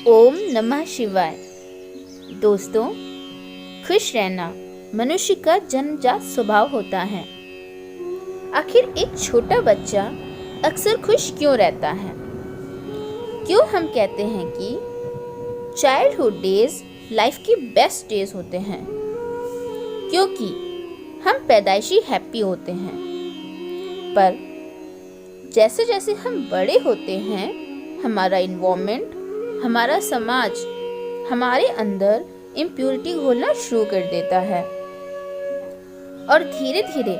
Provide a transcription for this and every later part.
ओम नमः शिवाय। दोस्तों, खुश रहना मनुष्य का जन्मजात स्वभाव होता है। आखिर एक छोटा बच्चा अक्सर खुश क्यों रहता है? क्यों हम कहते हैं कि चाइल्डहुड डेज लाइफ की बेस्ट डेज होते हैं? क्योंकि हम पैदाइशी हैप्पी होते हैं, पर जैसे जैसे हम बड़े होते हैं, हमारा इन्वायरमेंट, हमारा समाज हमारे अंदर इम्प्योरिटी घोलना शुरू कर देता है और धीरे धीरे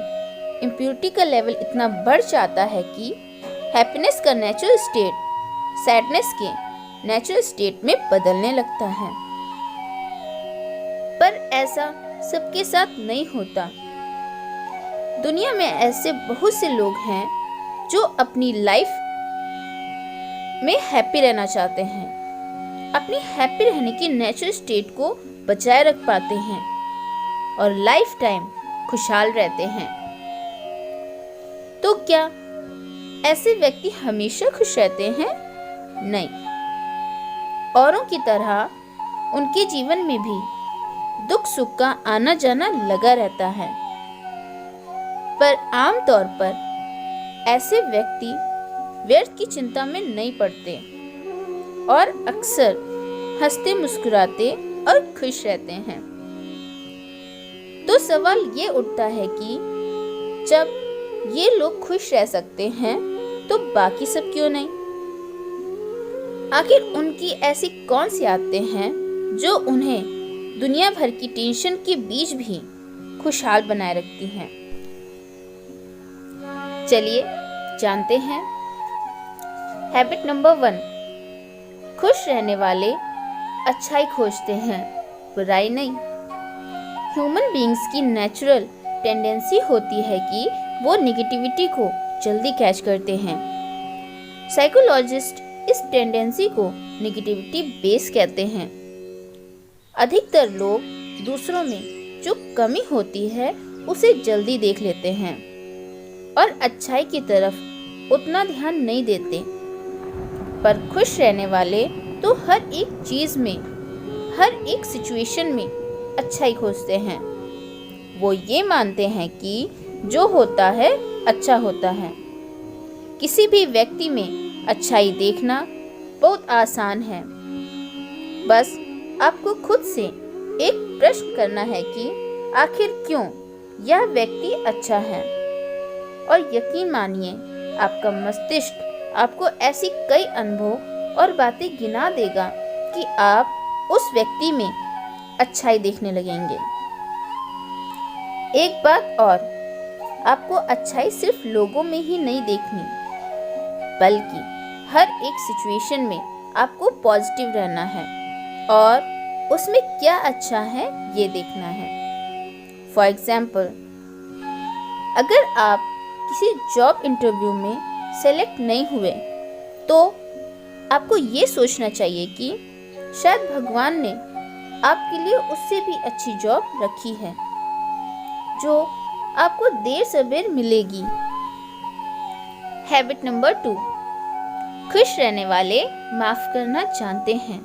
इम्प्योरिटी का लेवल इतना बढ़ जाता है कि हैप्पीनेस का नेचुरल स्टेट सैडनेस के नेचुरल स्टेट में बदलने लगता है। पर ऐसा सबके साथ नहीं होता। दुनिया में ऐसे बहुत से लोग हैं जो अपनी लाइफ में हैप्पी रहना चाहते हैं, अपनी हैप्पी रहने की नेचुरल स्टेट को बचाए रख पाते हैं और लाइफ टाइम खुशहाल रहते हैं। तो क्या ऐसे व्यक्ति हमेशा खुश रहते हैं? नहीं, औरों की तरह उनके जीवन में भी दुख सुख का आना जाना लगा रहता है। पर आमतौर पर ऐसे व्यक्ति व्यर्थ की चिंता में नहीं पड़ते और अक्सर हंसते मुस्कुराते और खुश रहते हैं। तो सवाल ये उठता है कि जब ये लोग खुश रह सकते हैं तो बाकी सब क्यों नहीं? आखिर उनकी ऐसी कौन सी आदतें हैं जो उन्हें दुनिया भर की टेंशन के बीच भी खुशहाल बनाए रखती हैं? चलिए जानते हैं। हैबिट नंबर 1, खुश रहने वाले अच्छाई खोजते हैं, बुराई नहीं। ह्यूमन बीइंग्स की नेचुरल टेंडेंसी होती है कि वो नेगेटिविटी को जल्दी कैच करते हैं। साइकोलॉजिस्ट इस टेंडेंसी को नेगेटिविटी बेस कहते हैं। अधिकतर लोग दूसरों में जो कमी होती है उसे जल्दी देख लेते हैं और अच्छाई की तरफ उतना ध्यान नहीं देते। पर खुश रहने वाले तो हर एक चीज में, हर एक सिचुएशन में अच्छाई खोजते हैं। वो ये मानते हैं कि जो होता है अच्छा होता है। किसी भी व्यक्ति में अच्छाई देखना बहुत आसान है। बस आपको खुद से एक प्रश्न करना है कि आखिर क्यों यह व्यक्ति अच्छा है, और यकीन मानिए आपका मस्तिष्क आपको ऐसी कई अनुभव और बातें गिना देगा कि आप उस व्यक्ति में अच्छाई देखने लगेंगे। एक बात और, आपको अच्छाई सिर्फ लोगों में ही नहीं देखनी, बल्कि हर एक सिचुएशन में आपको पॉजिटिव रहना है और उसमें क्या अच्छा है ये देखना है। फॉर एग्जाम्पल, अगर आप किसी जॉब इंटरव्यू में सेलेक्ट नहीं हुए तो आपको ये सोचना चाहिए कि शायद भगवान ने आपके लिए उससे भी अच्छी जॉब रखी है जो आपको देर सवेर मिलेगी। हैबिट नंबर 2, खुश रहने वाले माफ करना जानते हैं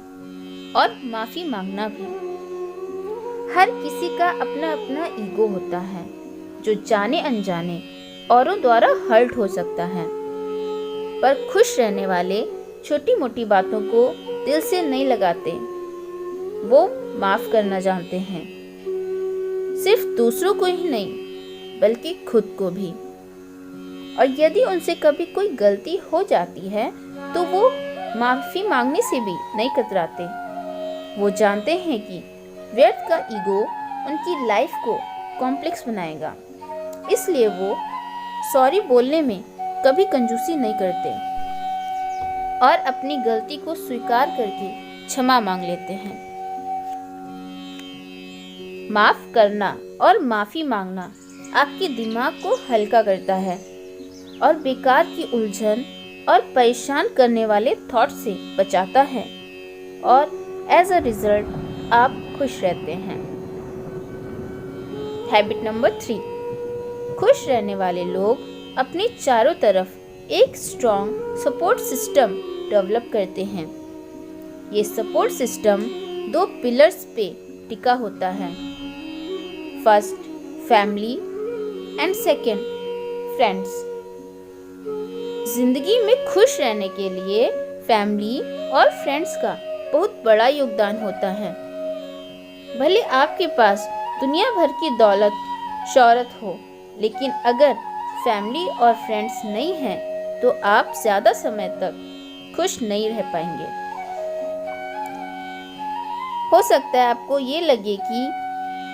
और माफी मांगना भी। हर किसी का अपना अपना ईगो होता है जो जाने अनजाने औरों द्वारा हर्ट हो सकता है। पर खुश रहने वाले छोटी मोटी बातों को दिल से नहीं लगाते। वो माफ करना जानते हैं, सिर्फ दूसरों को ही नहीं बल्कि खुद को भी। और यदि उनसे कभी कोई गलती हो जाती है तो वो माफी मांगने से भी नहीं कतराते। वो जानते हैं कि व्यर्थ का ईगो उनकी लाइफ को कॉम्प्लेक्स बनाएगा, इसलिए वो सॉरी बोलने में कभी कंजूसी नहीं करते और अपनी गलती को स्वीकार करके क्षमा मांग लेते हैं। माफ करना और माफी मांगना आपके दिमाग को हल्का करता है और बेकार की उलझन और परेशान करने वाले थॉट से बचाता है और एज अ रिजल्ट आप खुश रहते हैं। हैबिट नंबर 3, खुश रहने वाले लोग अपने चारों तरफ एक स्ट्रॉन्ग सपोर्ट सिस्टम डेवलप करते हैं। ये सपोर्ट सिस्टम 2 पिलर्स पे टिका होता है। First family and second friends. जिंदगी में खुश रहने के लिए फैमिली और फ्रेंड्स का बहुत बड़ा योगदान होता है। भले आपके पास दुनिया भर की दौलत शोहरत हो, लेकिन अगर फैमिली और फ्रेंड्स नहीं हैं तो आप ज़्यादा समय तक खुश नहीं रह पाएंगे। हो सकता है आपको ये लगे कि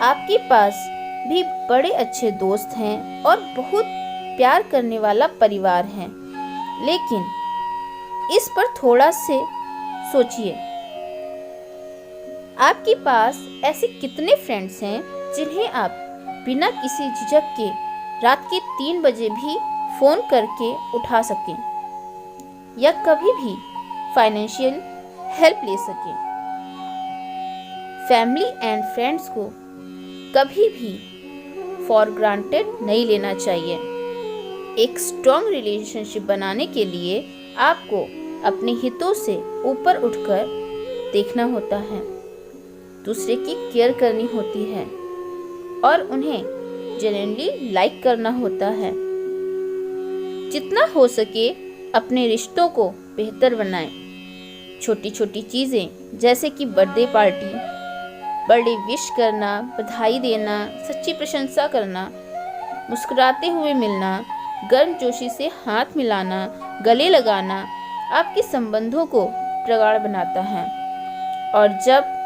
आपके पास भी बड़े अच्छे दोस्त हैं और बहुत प्यार करने वाला परिवार है, लेकिन इस पर थोड़ा से सोचिए। आपके पास ऐसे कितने फ्रेंड्स हैं जिन्हें आप बिना किसी झिझक के रात के 3 बजे भी फ़ोन करके उठा सकें या कभी भी फाइनेंशियल हेल्प ले सकें। फैमिली एंड फ्रेंड्स को कभी भी फॉर ग्रांटेड नहीं लेना चाहिए। एक स्ट्रॉन्ग रिलेशनशिप बनाने के लिए आपको अपने हितों से ऊपर उठकर देखना होता है, दूसरे की केयर करनी होती है और उन्हें जेन्युइनली लाइक करना होता है। जितना हो सके अपने रिश्तों को बेहतर बनाएं। छोटी छोटी चीज़ें जैसे कि बर्थडे पार्टी, बर्थडे विश करना, बधाई देना, सच्ची प्रशंसा करना, मुस्कुराते हुए मिलना, गर्मजोशी से हाथ मिलाना, गले लगाना आपके संबंधों को प्रगाढ़ बनाता है। और जब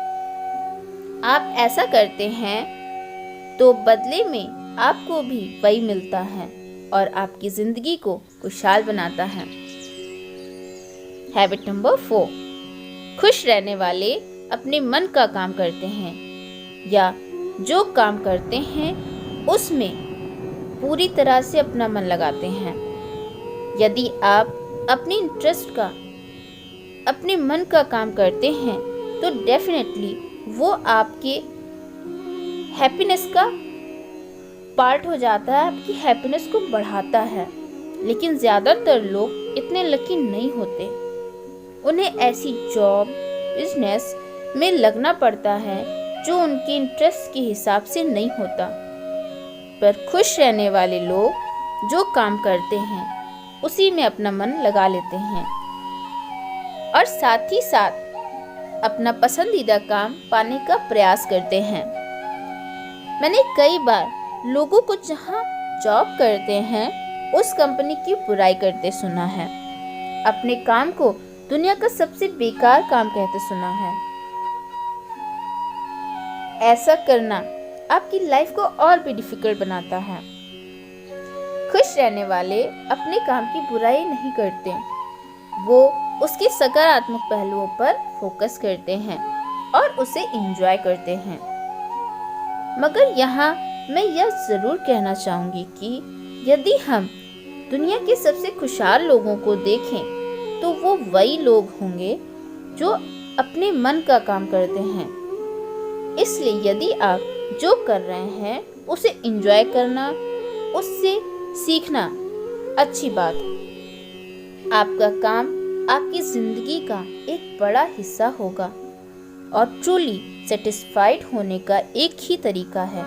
आप ऐसा करते हैं तो बदले में आपको भी वही मिलता है और आपकी ज़िंदगी को खुशहाल बनाता है। हैबिट नंबर 4, खुश रहने वाले अपने मन का काम करते हैं या जो काम करते हैं उसमें पूरी तरह से अपना मन लगाते हैं। यदि आप अपने इंटरेस्ट का, अपने मन का काम करते हैं तो डेफिनेटली वो आपके हैप्पीनेस का पार्ट हो जाता है, आपकी हैप्पीनेस को बढ़ाता है। लेकिन ज़्यादातर लोग इतने लकी नहीं होते। उन्हें ऐसी जॉब, बिजनेस में लगना पड़ता है जो उनके इंटरेस्ट के हिसाब से नहीं होता। पर खुश रहने वाले लोग जो काम करते हैं उसी में अपना मन लगा लेते हैं और साथ ही साथ अपना पसंदीदा काम पाने का प्रयास करते हैं। मैंने कई बार लोगों को जहां जॉब करते हैं उस कंपनी की बुराई करते सुना है, अपने काम को दुनिया का सबसे बेकार काम कहते सुना है। ऐसा करना आपकी लाइफ को और भी डिफिकल्ट बनाता है। खुश रहने वाले अपने काम की बुराई नहीं करते, वो उसके सकारात्मक पहलुओं पर फोकस करते हैं और उसे एंजॉय करते हैं। मगर यहाँ मैं यह ज़रूर कहना चाहूँगी कि यदि हम दुनिया के सबसे खुशहाल लोगों को देखें तो वो वही लोग होंगे जो अपने मन का काम करते हैं। इसलिए यदि आप जो कर रहे हैं उसे एंजॉय करना, उससे सीखना अच्छी बात। आपका काम आपकी ज़िंदगी का एक बड़ा हिस्सा होगा और ट्रूली सेटिस्फाइड होने का एक ही तरीका है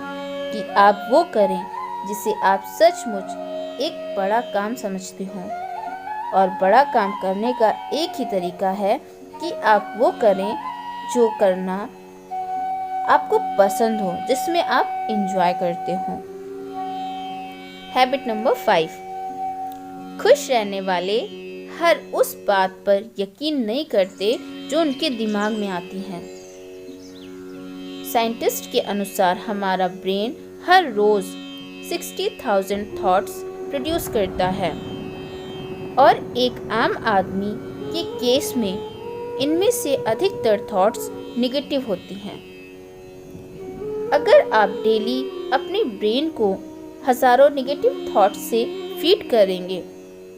कि आप वो करें जिसे आप सचमुच एक बड़ा काम समझते हो। और बड़ा काम करने का एक ही तरीका है कि आप वो करें जो करना आपको पसंद हो, जिसमें आप एंजॉय करते हो। हैबिट नंबर 5, खुश रहने वाले हर उस बात पर यकीन नहीं करते जो उनके दिमाग में आती है। साइंटिस्ट के अनुसार हमारा ब्रेन हर रोज 60,000 थॉट्स प्रोड्यूस करता है और एक आम आदमी के केस में इनमें से अधिकतर थॉट्स नेगेटिव होती हैं। अगर आप डेली अपने ब्रेन को हजारों नेगेटिव थॉट्स से फीड करेंगे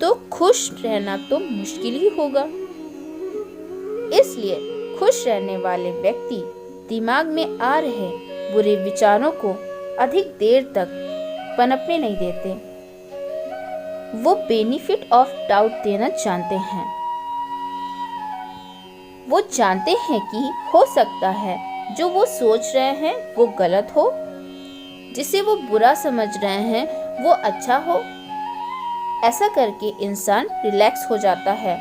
तो खुश रहना तो मुश्किल ही होगा। इसलिए खुश रहने वाले व्यक्ति दिमाग में आ रहे बुरे विचारों को अधिक देर तक पनपने नहीं देते। वो बेनिफिट ऑफ डाउट देना जानते हैं। वो जानते हैं कि हो सकता है जो वो सोच रहे हैं वो गलत हो, जिसे वो बुरा समझ रहे हैं वो अच्छा हो। ऐसा करके इंसान रिलैक्स हो जाता है।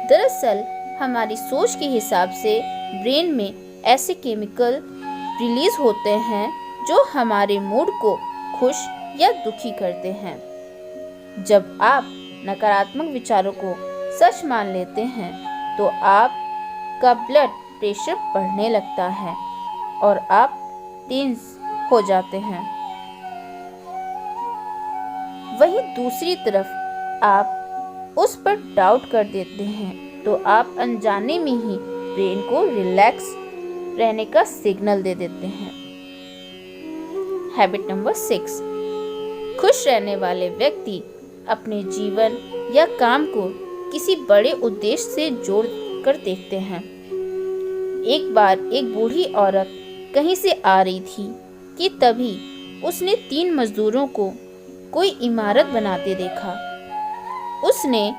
दरअसल हमारी सोच के हिसाब से ब्रेन में ऐसे केमिकल रिलीज होते हैं जो हमारे मूड को खुश या दुखी करते हैं। जब आप नकारात्मक विचारों को सच मान लेते हैं तो आपका ब्लड प्रेशर बढ़ने लगता है और आप टेंस हो जाते हैं। वहीं दूसरी तरफ आप उस पर डाउट कर देते हैं तो आप अनजाने में ही ब्रेन को रिलैक्स रहने का सिग्नल दे देते हैं। हैबिट नंबर 6, खुश रहने वाले व्यक्ति अपने जीवन या काम को किसी बड़े उद्देश्य से जोड़ कर देखते हैं। एक बार एक बूढ़ी औरत कहीं से आ रही थी कि तभी उसने 3 मजदूरों को कोई इमारत बनाते देखा। उसने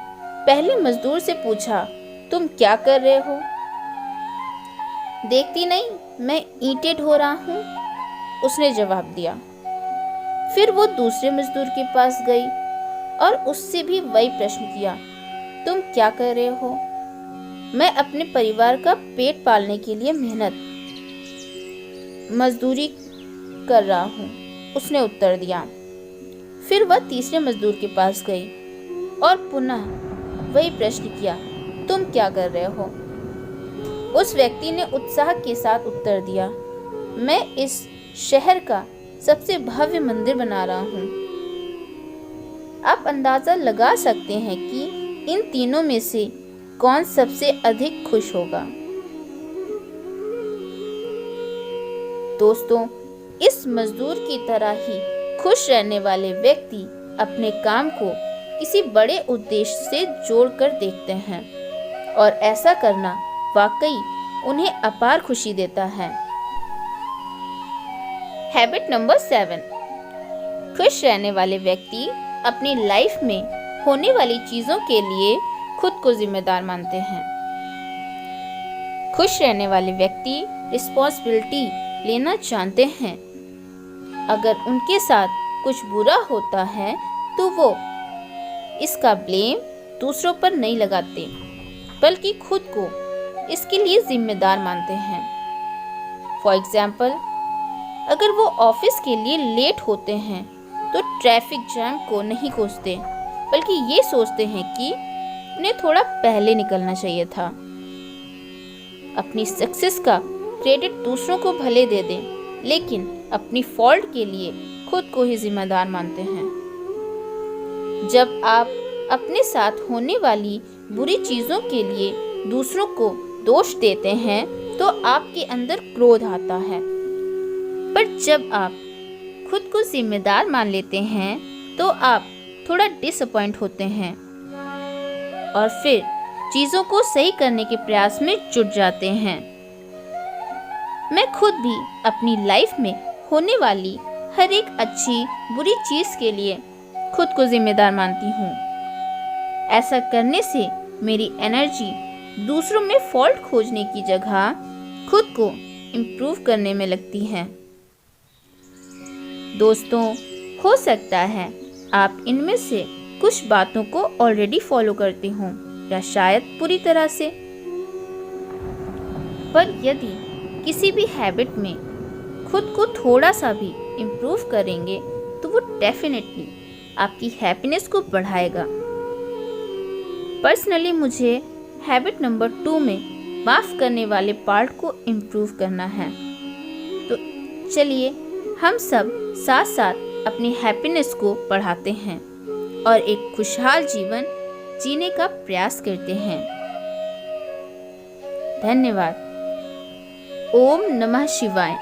पहले मजदूर से पूछा, तुम क्या कर रहे हो? देखती नहीं मैं ईंटें ढो रहा हूँ, उसने जवाब दिया। फिर वो दूसरे मजदूर के पास गई और उससे भी वही प्रश्न किया, तुम क्या कर रहे हो? मैं अपने परिवार का पेट पालने के लिए मजदूरी कर रहा हूँ, उसने उत्तर दिया। फिर वह तीसरे मजदूर के पास गई और पुनः वही प्रश्न किया, तुम क्या कर रहे हो? उस व्यक्ति ने उत्साह के साथ उत्तर दिया, मैं इस शहर का सबसे भव्य मंदिर बना रहा हूँ। आप अंदाजा लगा सकते हैं कि इन तीनों में से कौन सबसे अधिक खुश होगा। दोस्तों, इस मजदूर की तरह ही खुश रहने वाले व्यक्ति अपने काम को किसी बड़े उद्देश्य से जोड़कर देखते हैं और ऐसा करना वाकई उन्हें अपार खुशी देता है। हैबिट नंबर 7, खुश रहने वाले व्यक्ति अपनी लाइफ में होने वाली चीजों के लिए खुद को जिम्मेदार मानते हैं। खुश रहने वाले व्यक्ति रिस्पॉन्सिबिलिटी लेना जानते हैं। अगर उनके साथ कुछ बुरा होता है तो वो इसका ब्लेम दूसरों पर नहीं लगाते, बल्कि खुद को इसके लिए जिम्मेदार मानते हैं। फॉर एग्जाम्पल, अगर वो ऑफिस के लिए लेट होते हैं तो ट्रैफिक जैम को नहीं कोसते, बल्कि ये सोचते हैं कि उन्हें थोड़ा पहले निकलना चाहिए था। अपनी सक्सेस का क्रेडिट दूसरों को भले दे दें, लेकिन अपनी फॉल्ट के लिए खुद को ही जिम्मेदार मानते हैं। जब आप अपने साथ होने वाली बुरी चीज़ों के लिए दूसरों को दोष देते हैं तो आपके अंदर क्रोध आता है। पर जब आप खुद को जिम्मेदार मान लेते हैं तो आप थोड़ा डिसअपॉइंट होते हैं और फिर चीज़ों को सही करने के प्रयास में जुट जाते हैं। मैं खुद भी अपनी लाइफ में होने वाली हर एक अच्छी बुरी चीज़ के लिए खुद को जिम्मेदार मानती हूँ। ऐसा करने से मेरी एनर्जी दूसरों में फॉल्ट खोजने की जगह खुद को इम्प्रूव करने में लगती है। दोस्तों, हो सकता है आप इनमें से कुछ बातों को ऑलरेडी फॉलो करते हों या शायद पूरी तरह से, पर यदि किसी भी हैबिट में खुद को थोड़ा सा भी इम्प्रूव करेंगे तो वो डेफिनेटली आपकी हैप्पीनेस को बढ़ाएगा। पर्सनली मुझे हैबिट नंबर 2 में माफ़ करने वाले पार्ट को इम्प्रूव करना है। तो चलिए हम सब साथ साथ अपनी हैप्पीनेस को बढ़ाते हैं और एक खुशहाल जीवन जीने का प्रयास करते हैं। धन्यवाद। ओम नमः शिवाय।